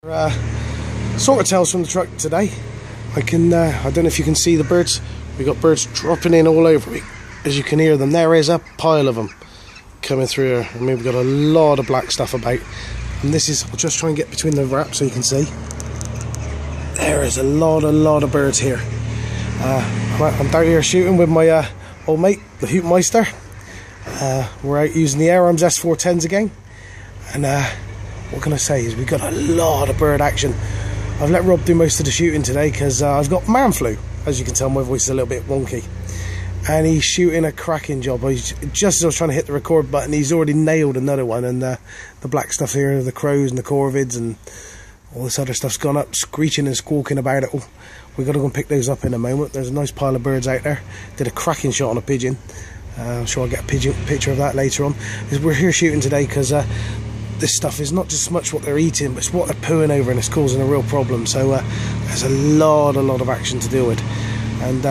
Sort of tales from the truck today. I don't know if you can see the birds. We got birds dropping in all over me, as you can hear them. There is a pile of them coming through here. I mean, we've got a lot of black stuff about, and this is, I'll just try and get between the wraps so you can see. There is a lot of birds here. I'm down here shooting with my old mate, the Hoopmeister. We're out using the Air Arms S410s again, and what can I say is we've got a lot of bird action. I've let Rob do most of the shooting today because I've got man flu. As you can tell, my voice is a little bit wonky, and he's shooting a cracking job. Just as I was trying to hit the record button, he's already nailed another one, and the black stuff here, the crows and the corvids and all this other stuff's gone up, screeching and squawking about it all. We've got to go and pick those up in a moment. There's a nice pile of birds out there. Did a cracking shot on a pigeon. I'm sure I'll get a picture of that later on. We're here shooting today because this stuff is not just so much what they're eating, but it's what they're pooing over, and it's causing a real problem. So there's a lot of action to deal with. And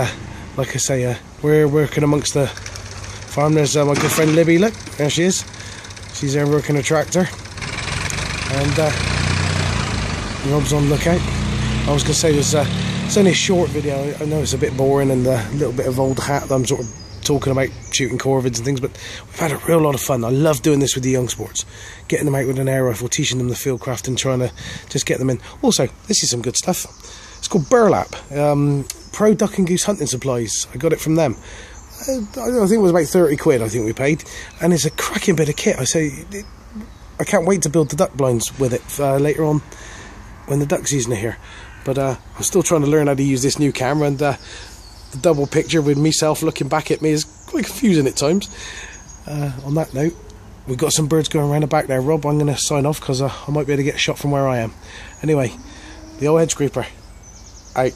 like I say, we're working amongst the farm. There's my good friend Libby. Look, there she is. She's there working a tractor. And Rob's on lookout. I was going to say it's only a short video. I know it's a bit boring and a little bit of old hat that I'm sort of talking about shooting corvids and things, but we've had a real lot of fun. I love doing this with the young sports, getting them out with an air rifle, teaching them the field craft and trying to just get them in. Also, this is some good stuff. It's called Burlap, Pro Duck and Goose Hunting Supplies. I got it from them. I think it was about 30 quid I think we paid, and it's a cracking bit of kit. I can't wait to build the duck blinds with it later on when the duck season are here. But I'm still trying to learn how to use this new camera, and the double picture with myself looking back at me is quite confusing at times. On that note, we've got some birds going around the back there. Rob, I'm going to sign off because I might be able to get a shot from where I am. Anyway, the old hedge creeper out.